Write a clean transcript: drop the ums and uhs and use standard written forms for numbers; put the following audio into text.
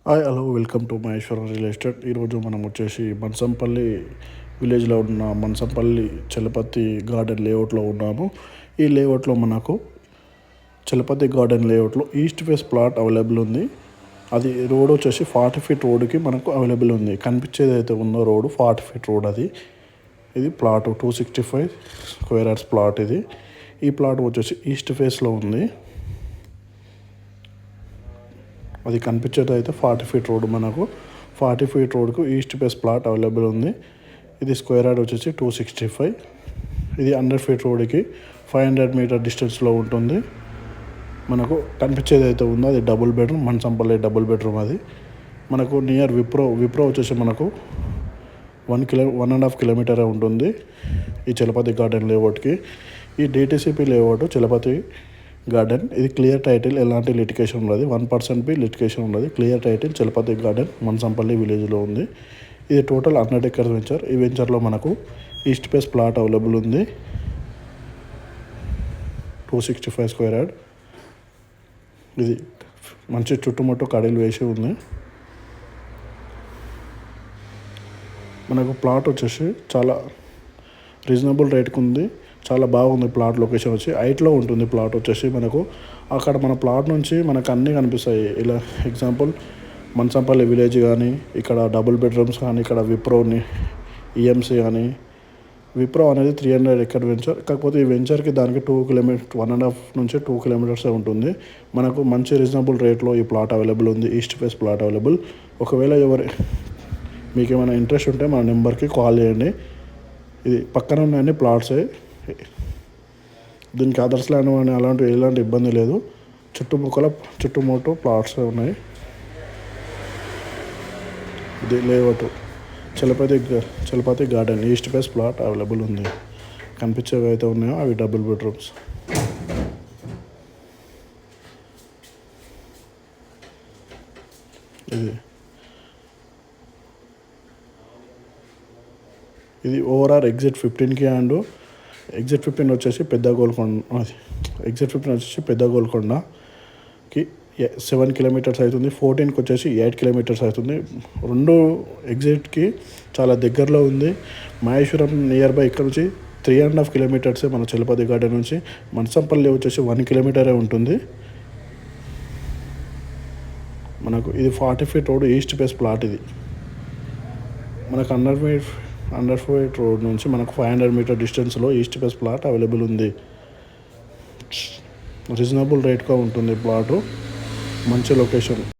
Hi hello welcome to Maheshwaram real estate. ఈరోజు మనం వచ్చేసి మన్సంపల్లి విలేజ్లో ఉన్న మన్సంపల్లి చలపతి గార్డెన్ లేఅవుట్లో ఉన్నాము. ఈ లేఅవుట్లో మనకు చలపతి గార్డెన్ లేఅవుట్లో ఈస్ట్ ఫేస్ ప్లాట్ అవైలబుల్ ఉంది. అది రోడ్ వచ్చేసి 40 ఫీట్ రోడ్డుకి మనకు అవైలబుల్ ఉంది. కనిపించేది అయితే ఉందో రోడ్ 40 ఫీట్ రోడ్. ఇది ప్లాట్ 265 స్క్వేర్ యార్డ్స్ ప్లాట్. ఈ ప్లాట్ వచ్చేసి ఈస్ట్ ఫేస్లో ఉంది. అది కనిపించేది అయితే 40 ఫీట్ రోడ్. మనకు 40 ఫీట్ రోడ్కు ఈస్ట్ ఫేస్ ప్లాట్ అవైలబుల్ ఉంది. ఇది స్క్వేర్ యార్డ్ వచ్చేసి 265. ఇది 100 ఫీట్ రోడ్కి 500 మీటర్ డిస్టెన్స్లో ఉంటుంది. మనకు కనిపించేది అయితే ఉందో అది డబుల్ బెడ్రూమ్, మన్సంపల్లి డబుల్ బెడ్రూమ్. అది మనకు నియర్ విప్రో వచ్చేసి మనకు 1.5 కిలోమీటరే ఉంటుంది ఈ చలపతి గార్డెన్ లేఅవుట్కి. ఈ డిటిసిపి లేఅవుట్ చలపతి గార్డెన్. ఇది క్లియర్ టైటిల్, ఎలాంటి లిటికేషన్ ఉండదు. 1% బి లిటికేషన్ ఉండదు. క్లియర్ టైటిల్ చలపతి గార్డెన్ మన్సంపల్లి విలేజ్లో ఉంది. ఇది టోటల్ 100 ఎకర్స్ వెంచర్. ఈ వెంచర్లో మనకు ఈస్ట్ ఫేస్ ప్లాట్ అవైలబుల్ ఉంది. 265 స్క్వేర్ యార్డ్. ఇది మంచి చుట్టుముట్టు కడీలు వేసి ఉంది. మనకు ప్లాట్ వచ్చేసి చాలా రీజనబుల్ రేట్కి ఉంది. చాలా బాగుంది ప్లాట్. లొకేషన్ వచ్చి హైట్లో ఉంటుంది ప్లాట్ వచ్చేసి. మనకు అక్కడ మన ప్లాట్ నుంచి మనకు అన్నీ కనిపిస్తాయి. ఇలా ఎగ్జాంపుల్ మన్సంపల్లి విలేజ్ కానీ, ఇక్కడ డబుల్ బెడ్రూమ్స్ కానీ, ఇక్కడ విప్రోని ఈఎంసీ కానీ. విప్రో అనేది 300 ఎకర్ వెంచర్. కాకపోతే ఈ వెంచర్కి దానికి 2 కిలోమీటర్ 1.5 నుంచి 2 కిలోమీటర్సే ఉంటుంది. మనకు మంచి రీజనబుల్ రేట్లో ఈ ప్లాట్ అవైలబుల్ ఉంది. East face plot available. ఒకవేళ మీకు ఏమైనా ఇంట్రెస్ట్ ఉంటే మన నెంబర్కి కాల్ చేయండి. ఇది పక్కన ఉన్నాయని ప్లాట్సే. దీనికి అదర్స్ ల్యాండ్ అని ఎలాంటి ఇబ్బంది లేదు. చుట్టుముట్టు ప్లాట్స్ ఉన్నాయి. ఇది layout Chalapathi garden east face plot available ఉంది. కనిపించేవి అయితే ఉన్నాయో అవి డబుల్ బెడ్రూమ్స్. ఇది ఓవరాల్ ఎగ్జిట్ 15కి అండ్ ఎగ్జిట్ 15 వచ్చేసి పెద్ద గోల్కొండకి 7 కిలోమీటర్స్ అవుతుంది. 14కి వచ్చేసి 8 కిలోమీటర్స్ అవుతుంది. రెండు ఎగ్జిట్కి చాలా దగ్గరలో ఉంది. మహేశ్వరం నియర్ బై ఇక్కడ నుంచి 3.5 కిలోమీటర్సే మన చలపతి గార్డెన్ నుంచి. మన్సంపల్లి వచ్చేసి 1 కిలోమీటరే ఉంటుంది. మనకు ఇది 40 feet road east face plot. ఇది మనకు 100 ఫీట్ రోడ్ నుంచి మనకు 500 మీటర్ డిస్టెన్స్లో ఈస్ట్ ఫేస్ ప్లాట్ అవైలబుల్ ఉంది. రీజనబుల్ రేట్గా ఉంటుంది ప్లాటు. మంచి లొకేషన్.